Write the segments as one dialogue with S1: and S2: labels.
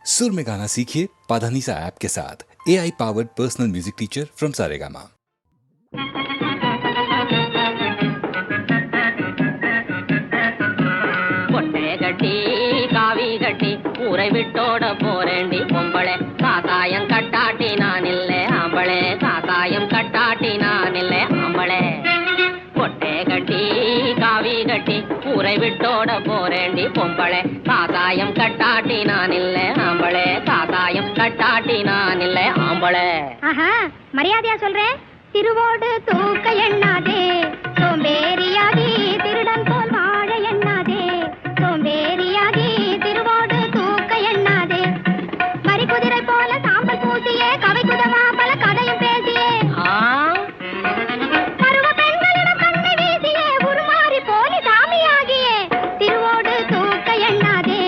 S1: सुर में गाना सीखिए पाधानीसा ऐप के साथ। AI powered personal music teacher from Saregama.
S2: கட்டி காவி கட்டி ஊரை விட்டோட போறேண்டி பொம்பளை காக்காயம் கட்டாட்டி நான் இல்லை ஆம்பளை காக்காயம் கட்டாட்டி நான் இல்லை ஆம்பளை பொட்டை கட்டி காவி கட்டி ஊரை விட்டோட போறேண்டி பொம்பளை காக்காயம் கட்டாட்டி நான் இல்லை ஆம்பளை காக்காயம் கட்டாட்டி நான் இல்லை ஆம்பளை.
S3: மரியாதையா சொல்றேன். திருவோடு தூக்க எண்ணாதே சோம்பேறியாகி திருடன் போல் வாழ எண்ணாதே சோம்பேறியாகி திருவோடு தூக்க எண்ணாதே மறி குதிரை போல சாம்பல் பூசியே கவை குதமா பல கதையும் பேசியே பருவ பெண்களிடம் கண்ணை வீசியே உருமாறி போலி சாமியாகியே திருவோடு தூக்க எண்ணாதே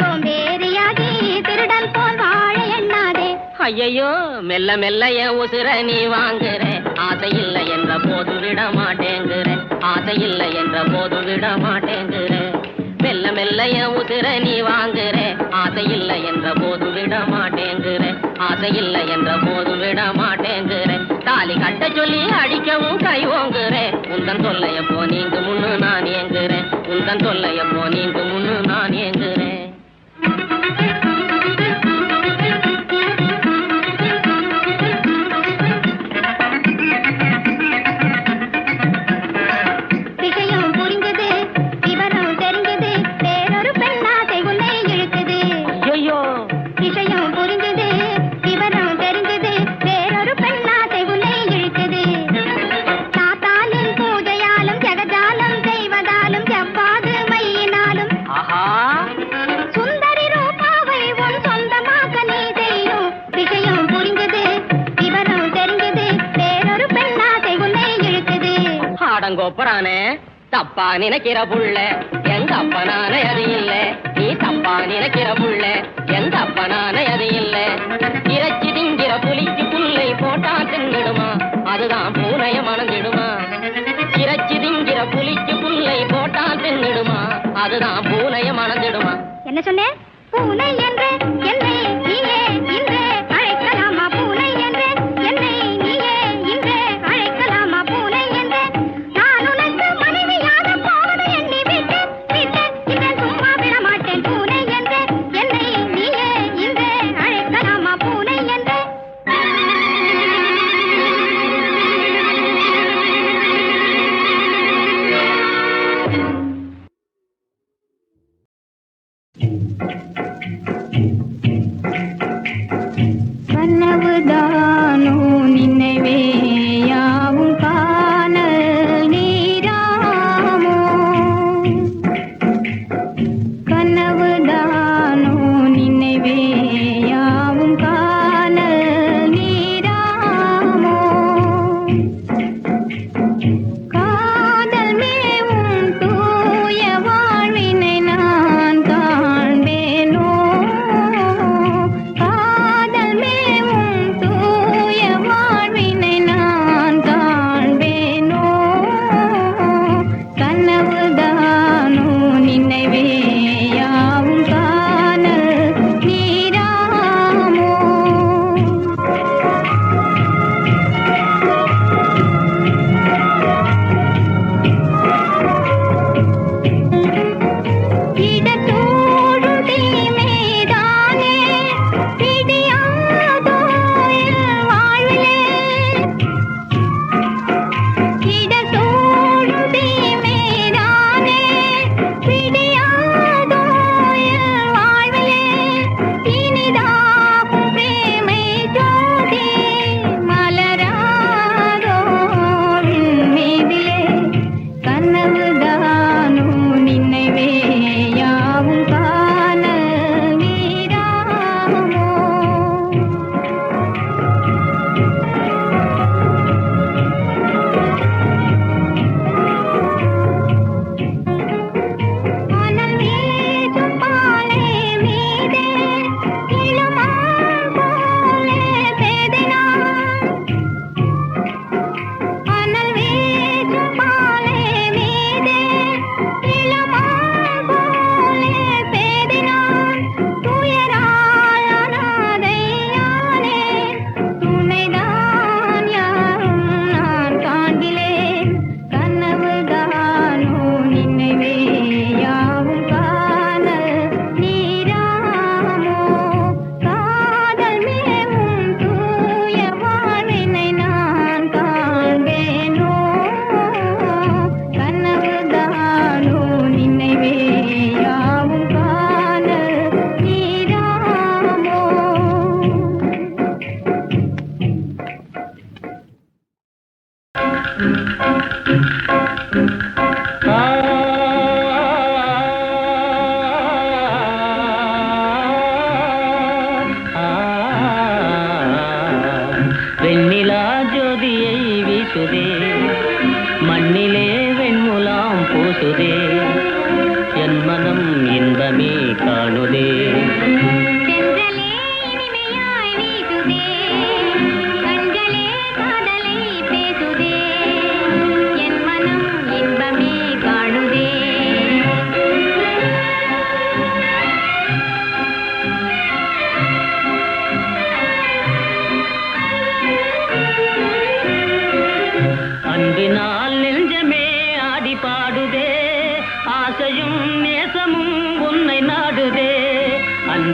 S3: சோம்பேறியாகி திருடன் போல் வாழ எண்ணாதே.
S2: ஐயோ மெல்ல மெல்ல என் உசுர நீ வாங்குற ஆசை இல்லை என்ற போது விட மாட்டேங்குற ஆசை இல்லை என்ற போது விட மாட்டேங்குற மெல்ல மெல்ல என் உசுர நீ வாங்குற ஆசை இல்லை என்ற போது விட மாட்டேங்குற ஆசை இல்லை என்ற போது விட மாட்டேங்குற தாலி கட்ட சொல்லி அடிக்கவும் கை ஓங்குற உந்தன் தொல்லைய போ நீங்க முன்னு நான் ஏங்குறேன் உந்தன் தொல்லைய போ நீங்க முன்னு நான் ஏங்குறேன். கோப்பரானே தப்பா நினைக்கிற புள்ள எங்க அப்பனான அது இல்ல நீ தப்பா நினைக்கிற புள்ள எங்க அப்பனான அது இல்ல இறைச்சி திங்கிற புலிக்கு புல்லை போட்டா தின்னிடுமா அதுதான் பூனைய மணந்திடுமா இறைச்சி திங்கிற புலிக்கு புல்லை போட்டா தின்னிடுமா அதுதான் பூனைய மணந்திடுமா.
S3: என்ன சொன்னே? பூனை என்று என்னை நீயே இன்றே அழைக்கலாமா பூனை என்று என்னை நீயே இன்றே அழைக்கலாமா பூனை என்று நான் உனக்கு மனைவியாக போவது எண்ணி விட்டு விட்டு இதை சும்மா விட மாட்டேன் பூனை என்று என்னை நீயே இன்றே அழைக்கலாமா பூனை என்று.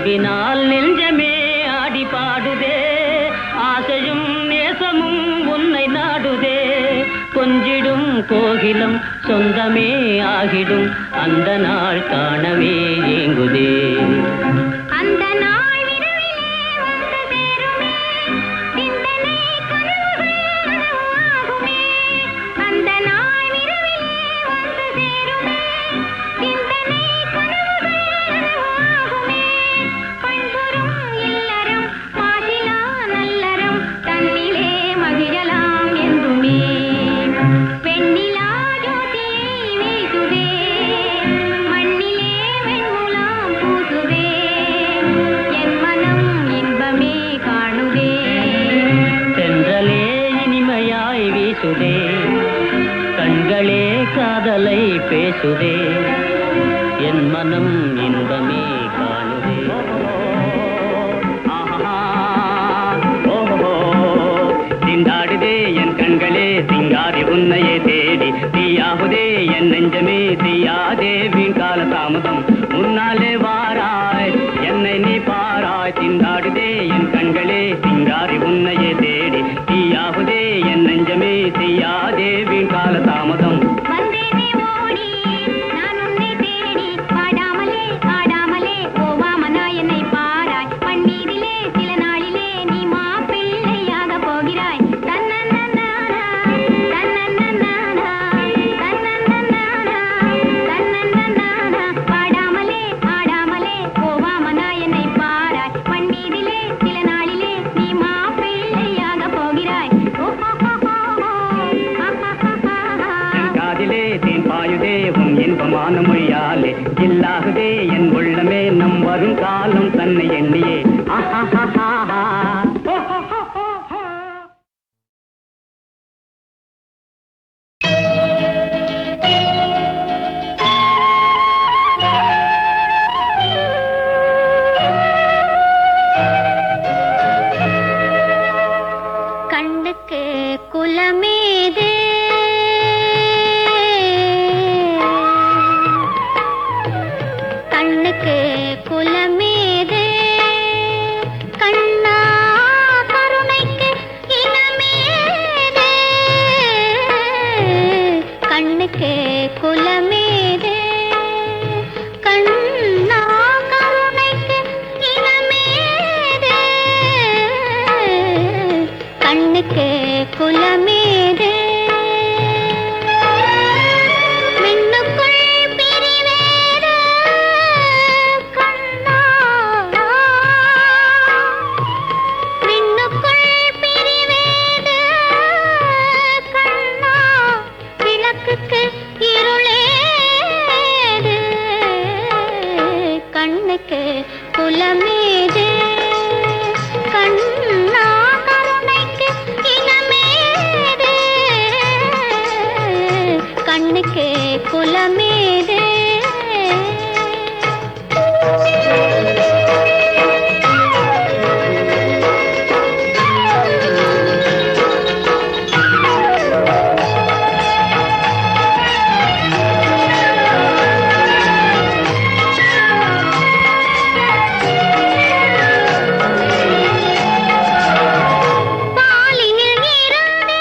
S2: அன்பினால் நெஞ்சமே ஆடி பாடுதே, ஆசையும் நேசமும் உன்னை நாடுதே. கொஞ்சிடும் கோகிலம் சொந்தமே ஆகிடும், அந்த நாள் காணவே ஏங்குதே.
S3: அந்த நாள் விரைவிலே வந்து சேருமே, சிந்தனை கனவுகள் நனவாகுமே. அந்த நாள் விரைவிலே வந்து சேருமே, சிந்தனை கனவுகள் நனவாகுமே. பண்புறும் இல்லறம் மாசிலா நல்லறம், தன்னிலே மகிழலாம் என்றுமே. வெண்ணிலா ஜோதியை வீசுதே, மண்ணிலே வெண்முலாம் பூசுதே. என் மனம் இன்பமே காணுதே.
S2: தென்றலே இனிமையாய் வீசுதே, கண்களே காதலை பேசுதே. என் மனம் இன்பமே காணுதே. ஆஹா, ஓஹோ, திண்டாடுதே என் கண்களே சிங்காரி உன்னையே தேடி. தீயாகுதே என் நெஞ்சமே தீயாதே வீண் கால தாமதம். முன்னாலே வாராய் என்னை நீ பாராய். திண்டாடுதே என் கண்களே சிங்காரி உன்னையே தேடி. தீயாகுதே என் நெஞ்சமே தீயாதே வீண் கால தாமதம்.
S3: வந்தேனே ஓடி நான் உன்னை தேடி, பாடாமலே ஆடாமலே போவாமனா என்னை பாராய். பன்னீரிலே சில நாளிலே நீ மாப்பிள்ளையாக போகிறாய். தன்னன்னனானா, தன்னன்னனானா, தன்னன்னனானா, தன்னன்னனானா. பாடாமலே ஆடாமலே போவாமனா என்னை பாராய். பன்னீரிலே சில நாளிலே நீ மாப்பிள்ளையாக போகிறாய்.
S2: என் காதிலே தேன் பாயுதே உன் இன்பமான மொழியாலே. இல்லாகுதே என் உள்ளமே நம் வரும் காலம் தன்னை எண்ணியே. ஆஹா,
S3: கண்ணுக்கு குலமேது, கண்ணுக்கு குலமேது, கண்ணா கருணைக்கு இனமேது. கண்ணுக்கு குலமேது, கண்ணா கருணைக்கு இனமேது. கண்ணுக்கு குலமேது. மின்னுக்குள் பிரிவேது கண்ணா, மின்னுக்குள் பிரிவேது கண்ணா. விளக்குக்கு இருளேது. கண்ணுக்கு குலமேது, கண்ணா கருணைக்கு இனமேது. கண்ணுக்கு குலமேது. பாலினில் இருந்தே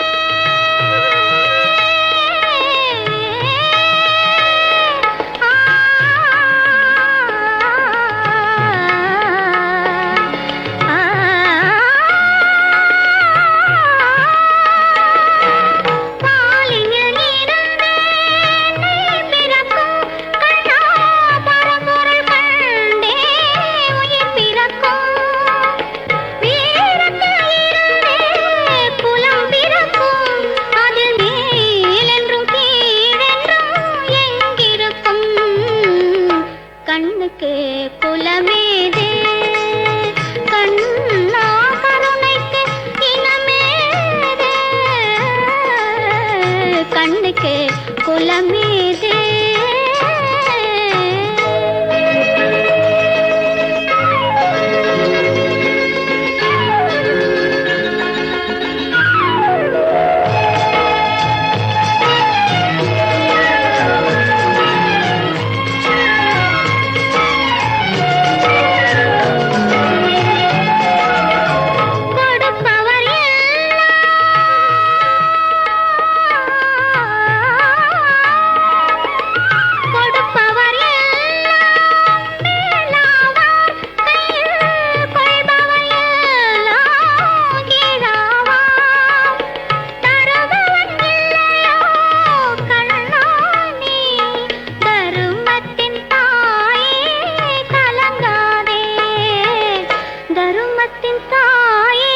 S3: தர்மத்தின் தாயே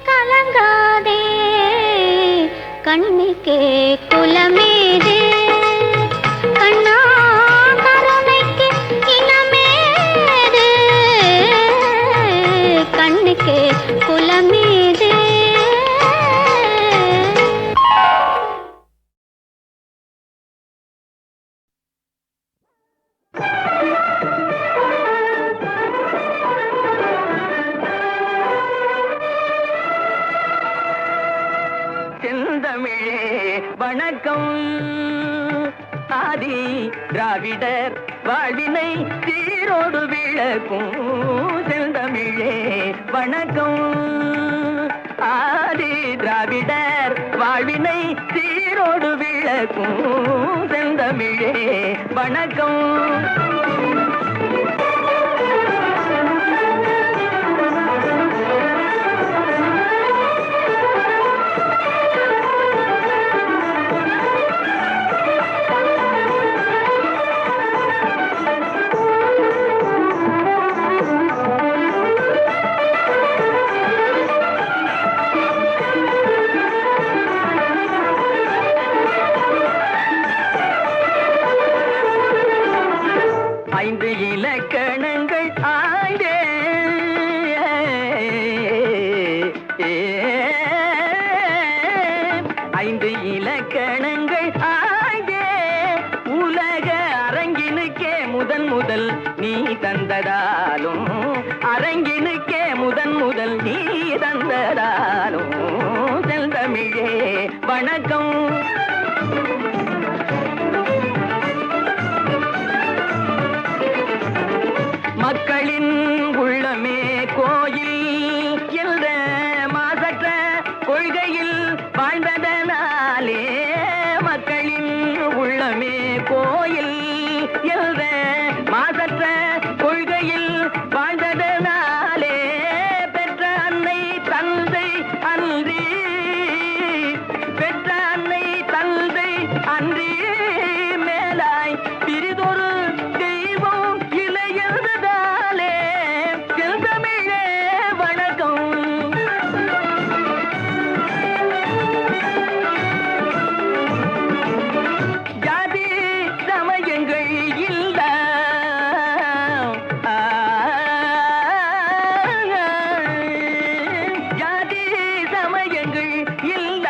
S3: கலங்காதே, கண்ணுக்கே குலமேதே, கண்ணா கருணைக்கு இனமேது, கண்ணுக்கே குலமேதே.
S4: செந்தமிழே வணக்கம், ஆதி திராவிடர் வாழ்வினை சீரோடு விளக்கும். செந்தமிழே வணக்கம், ஆதி திராவிடர் வாழ்வினை சீரோடு விளக்கும். செந்தமிழே வணக்கம். ஐந்து இலக்கணங்கள் ஆண்டே, ஐந்து இலக்கணங்கள் ஆண்டே, உலக அரங்கினுக்கே முதன் முதல் நீ தந்ததாலும், அரங்கினுக்கே முதன் முதல் நீ தந்ததாலும். செந்தமிழே வணக்கம். மக்களின் உள்ளமே கோயில் என்ற மாசற்ற கொள்கையில் வாழ்ந்ததனாலே, மக்களின் உள்ளமே கோயில் என்ற மாசற்ற கொள்கையில் வாழ்ந்ததனாலே, பெற்ற அன்னை தந்தை அன்றி, பெற்ற அன்னை தந்தை அன்றி மேலாய் பிரிதொரு தெய்வம் இளையதாலே. செந்தமிழே வணக்கம். ஜாதி சமயங்கள் இல்ல, ஜாதி சமயங்கள் இல்ல,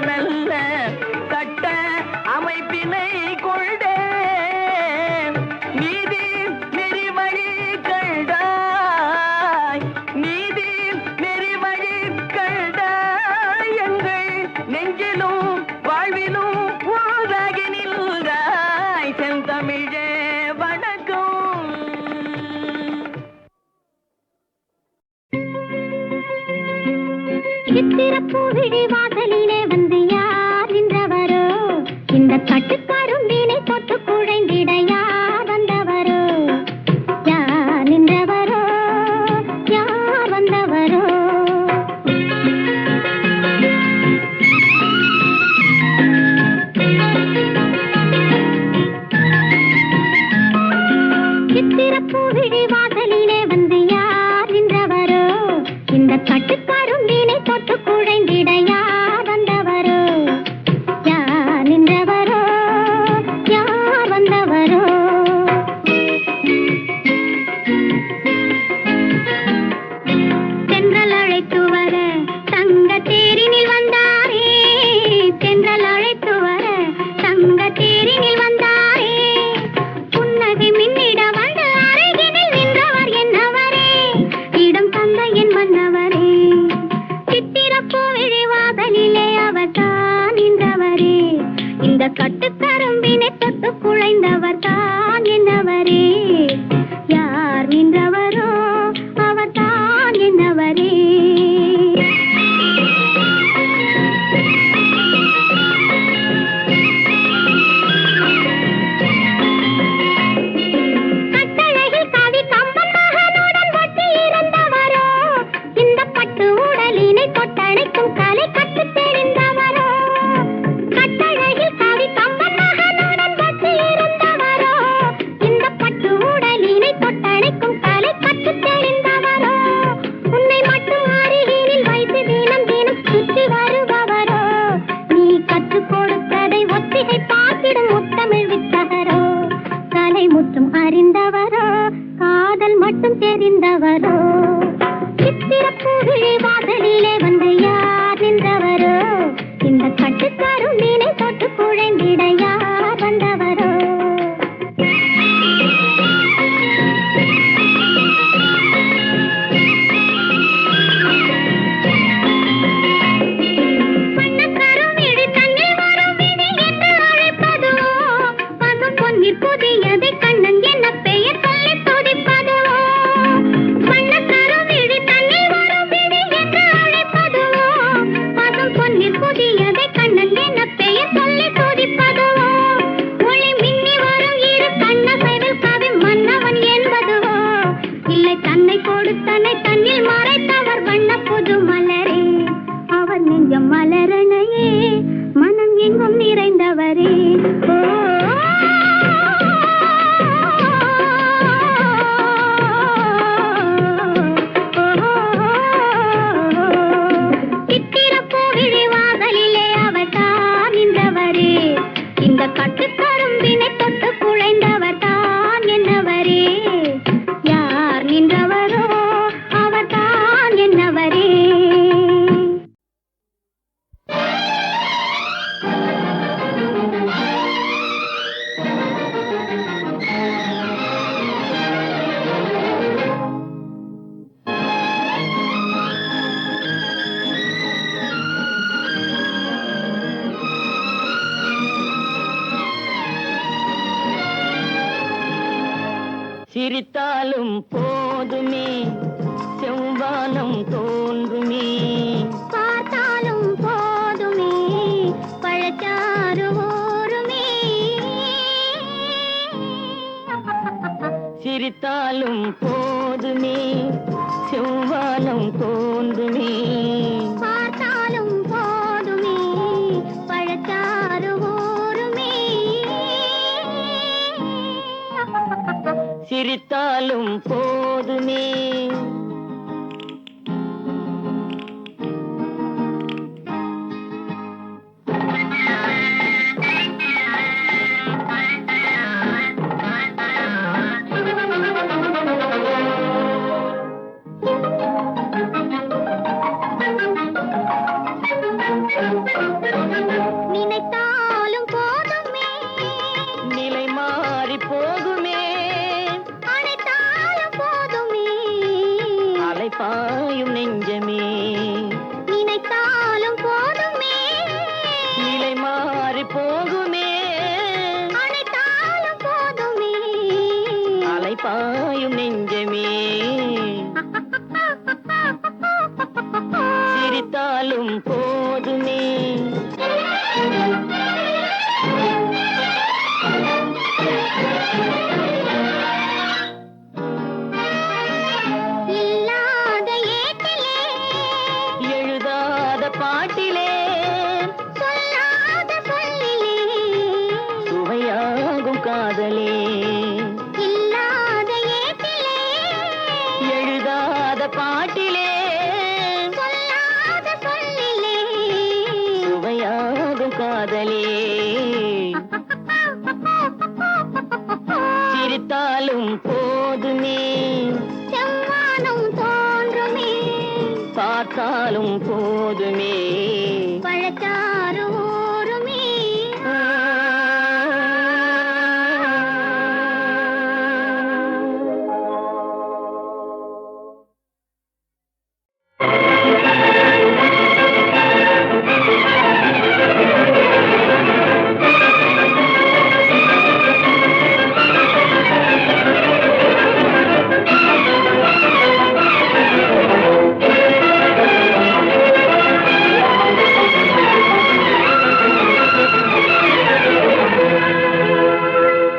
S4: நல்ல சட்ட அமைப்பினை கொண்டே நீதி நெறிவழி கண்டாய், நீதி நெறிவழி கண்டாய், எங்கள் நெஞ்சிலும் வாழ்விலும் ஒன்றாகி நின்றாய். செந்தமிழே வணக்கம்.
S3: சித்திரப்பூவிழி வாசலிலே வந்து யார் நின்றவரோ, இந்த கட்டுக்காருண்டினை தொட்டு குழைந்திட யார் வந்தவரோ, யார் நின்றவரோ, யார் வந்தவரோ. சித்திரப்பூவிழி வாசலிலே வந்து யார் நின்றவரோ, இந்த கட்டுக்காருண்டினை தொட்டு குழைந்திட யார் வந்தவரோ, யார் நின்றவரோ, வந்தவரோ சித்திரப்பூவிழி வாசலிலே வந்து யார் நின்றவரோ இந்த கட்டுக்காரும் மீனை தொட்டு குழைந்திட யார் வந்தவரோ புதியதை கண்ணன் என்ன பெயர் சொல்லி துடிப்பதுவோ வண்ணக்கரும் விழி தண்ணீர் வரும் விழி என்று அழைப்பதுவோ பதும் பொன்னில் புதியதை கண்ணன் என்ன பெயர் சொல்லி துடிப்பதுவோ ஒளி மின்னி வரும் இரு கண்ணசைவில் கவி மன்னவன் என்பதுவோ இல்லை தன்னை கொடுத்தனை தன்னில் மறைத்தவர் வண்ண புது மலரே அவர் நெஞ்சம் மலரணையே மனம் எங்கும் நிறைந்தவரே கட்டுக்கரும்பினை தொட்டு குழைந்தவர் தான் என்னவரே யார் நின்றவரோ அவர் தான் என்னவரே
S4: சிரித்தாலும் போதுமே செவ்வானம் தோன்றுமே
S3: பார்த்தாலும் போதுமே பழச்சாறு ஊருமே
S4: சிரித்தாலும் போதுமே செவ்வானம் தோன்றுமே
S3: பார்த்தாலும் போதுமே பழச்சாறு ஊருமே
S4: சிரித்தாலும் போதுமே
S3: நினைத்தாலும் போதுமே
S4: நிலை மாறி போகுமே
S3: அனைத்தாலும் போதுமே
S4: அலைப்பாயும் நெஞ்சமே
S3: நினைத்தாலும் போதுமே
S4: நிலை மாறி போகுமே
S3: அனைத்தாலும் போதுமே
S4: அலைப்பாயும் நெஞ்சமே சிரித்தாலும் போதுமே
S3: இல்லாத ஏட்டிலே
S4: எழுதாத பாட்டிலே
S3: சொல்லாத சொல்லிலே
S4: சுவையாகும் காதலே
S3: இல்லாத ஏட்டிலே
S4: எழுதாத பாட்டிலே
S3: சொல்லாத சொல்லிலே
S4: சுவையாகும் காதலே சிரித்தாலும் போதுமே
S3: செவ்வானம் தோன்றுமே
S4: பார்த்தாலும் போதுமே
S3: பழச்சாறு ஊருமே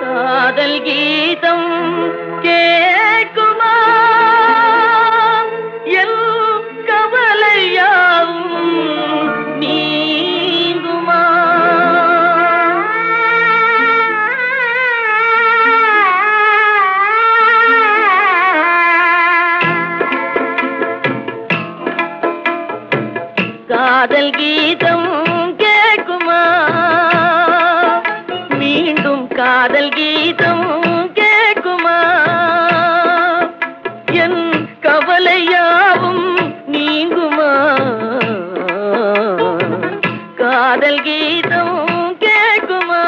S4: காதல் கீதம் கேட்குமா என் கவலையாவும் நீங்குமா காதல் கீதம் கேட்குமா மீண்டும் காதல் கீதம் கேட்குமா என் காதல் கீதம் கேட்குமா?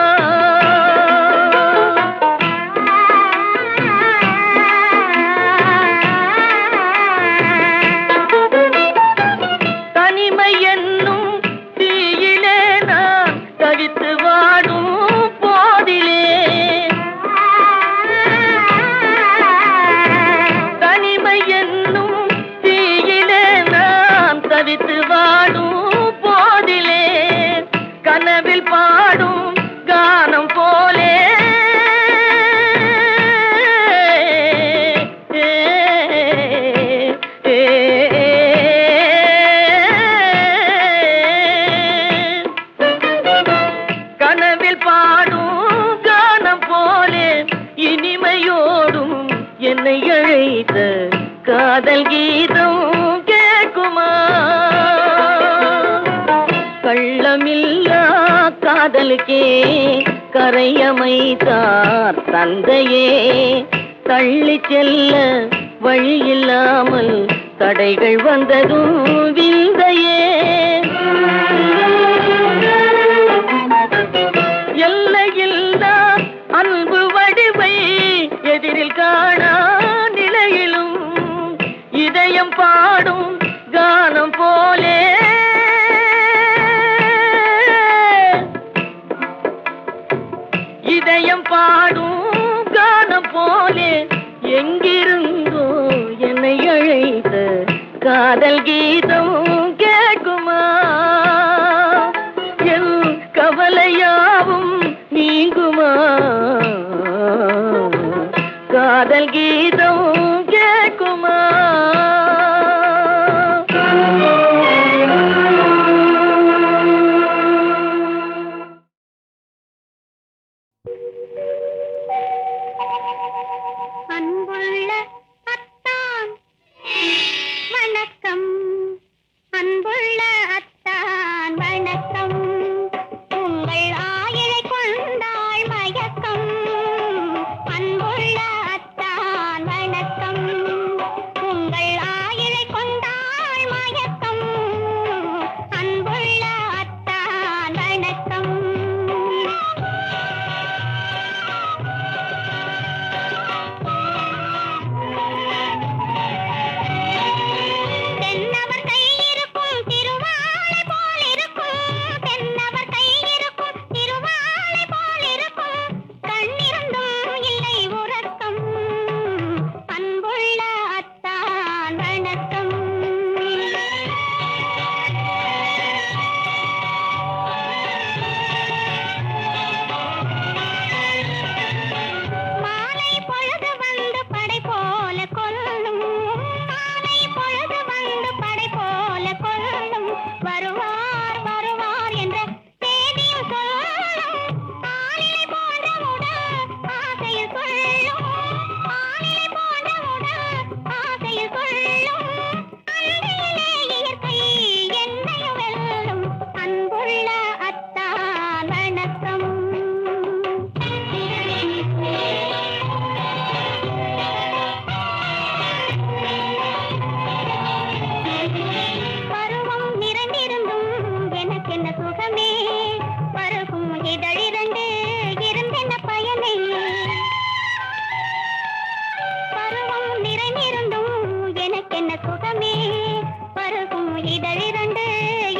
S4: தனிமை என்னும் தீயிலே நான் தவித்து வாடும் போதிலே, தனிமை என்னும் தீயிலே நான் தவித்து வாடும் போதிலே, கனவில் பாடும் கானம் போலே கனவில் பாடும் கானம் போலே இனிமையோடும் என்னை அழைத்த காதல் கீதம் கேட்குமா? கள்ளமில்லா காதலுக்கே கரையமைத்தார் தந்தையே, தள்ளி செல்ல வழியில்லாமல் தடைகள் வந்ததும் விந்தையே. எல்லையில்லா அன்பு வடிவை எதிரில் காணா நிலையிலும் இதயம் பாடும் கானம் போலே, இதயம் பாடும் கானம் போலே எங்கிருந்தோ என்னை அழைத்த காதல் கீதம் கேட்குமா? என் கவலையாவும் நீங்குமா? காதல் கீதம் கேட்குமா?
S3: அன்புள்ள அத்தான் வணக்கம், அன்புள்ள அத்தான் வணக்கம், உங்கள் ஆயிழை கொண்டாள் மயக்கம். அன்புள்ள அத்தான் வணக்கம், உங்கள் ஆயிழை கொண்டாள் மயக்கம். அன்புள்ள அத்தான் வணக்கம். தென்னவர் கை இருக்கும் திருவாளை போல் இருக்கும், தென்னவர் கை இருக்கும் திருவாளை போல் இருக்கும், கண்ணிருந்தும் இல்லை உறக்கம். அன்புள்ள அத்தான் வணக்கம். மாலை பொழுது வந்து படை போல கொல்லும், மாலை பொழுது வந்து படை போல கொல்லும், வருவார் வருவார் என்ற செய்தியும் சொல்லும். ஆளிலை போன்ற உடல் ஆசையில் கொள்ளும், ஆளிலை போன்ற உடல் ஆசையில் கொள்ளும், அன்பிலே இயற்கை என்னையும் வெல்லும். அன்புள்ள அத்தான் வணக்கம். பருவம் நிறைந்திருந்தும் எனக்கென்ன சுகமே, பருகும் இதழிரண்டு இருந்தென்ன பயனே. பருவம் நிறைந்திருந்தும் எனக்கென்ன சுகமே, பருகும் இதழிரண்டு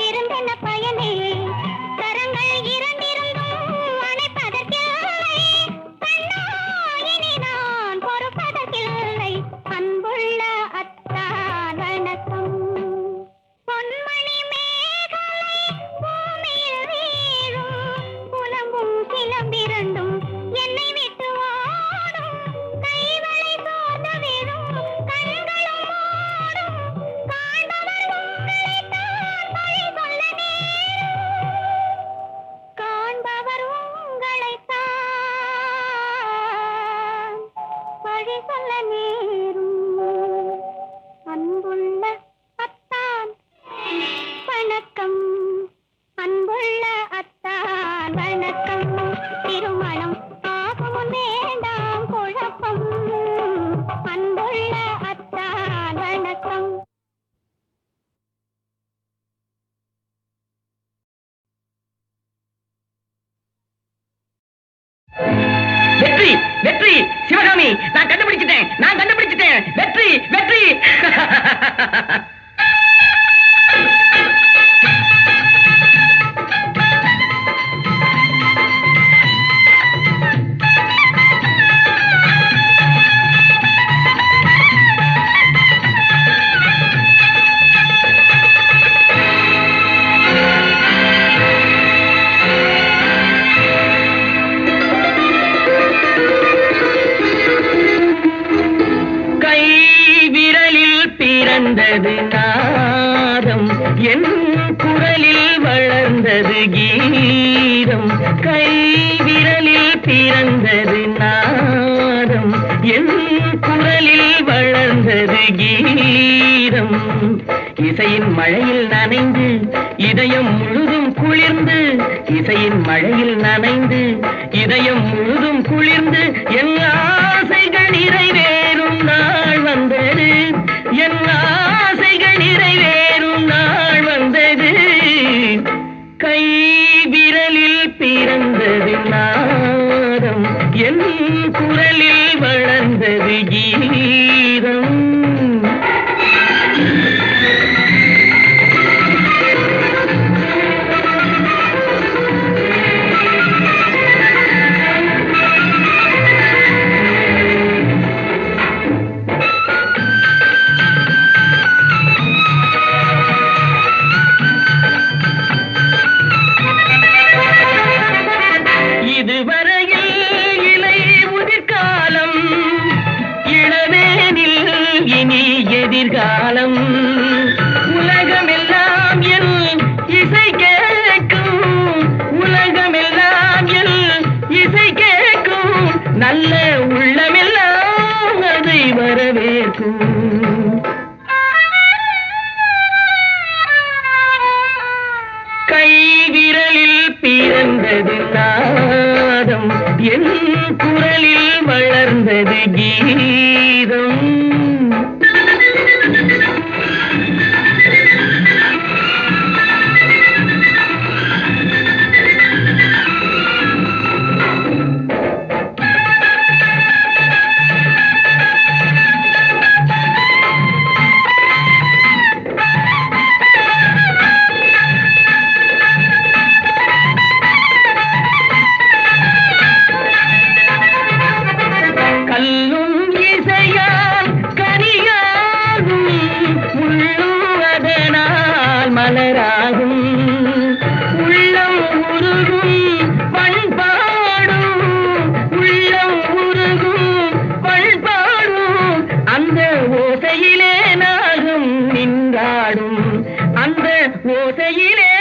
S3: இருந்தென்ன பயனே. கரங்கள் இரண்டிருந்தும் அணைப்பதற்கில்லை, கண்ணா இனி நான் பொறுப்பதற்கில்லை. அன்புள்ள அத்தான் வணக்கம். பொன்மணி மேகலை பூமியில் வீழும், புலம்பும் சிலம்பிரண்டும் என்னை விட்டு ஓடும், கைவளை சோர்ந்து விழும் கண்களும் மூடும், காண்பவர் உங்களைத்தான் பழி சொல்ல நேரும்.
S4: வெற்றி வெற்றி சிவகாமி, நான் கண்டுபிடிச்சிட்டேன் வெற்றி வெற்றி. வளர்ந்தது நாதம், என் குரலில் வளர்ந்தது கீதம். கை விரலில் பிறந்தது நாதம், என் குரலில் வளர்ந்தது கீதம். இசையின் மழையில் நனைந்து இதயம் முழுதும் குளிர்ந்து, இசையின் மழையில் நனைந்து இதயம் முழுதும் குளிர்ந்து, என் ஆசைகள் நிறைவேறும் நாள் வந்தது, என் ஆசைகள் நிறைவேறும் நாள் வந்தது. கை விரலில் பிறந்தது நாதம், என் குரலில் வளர்ந்தது கீதம். எதிர்காலம் உலகமெல்லாம் என் இசை கேட்கும், உலகமெல்லாம் என் இசை கேட்கும், நல்ல உள்ளமெல்லாம் அதை வரவேற்கும். கை விரலில் பிறந்தது நாதம், என் குரலில் வளர்ந்தது கீதம். மலராகும் உள்ளம் உருகும் பண்பாடும், உள்ளம் உருகும் பண்பாடும், அந்த ஓசையிலே நாகும் நின்றாடும், அந்த ஓசையிலே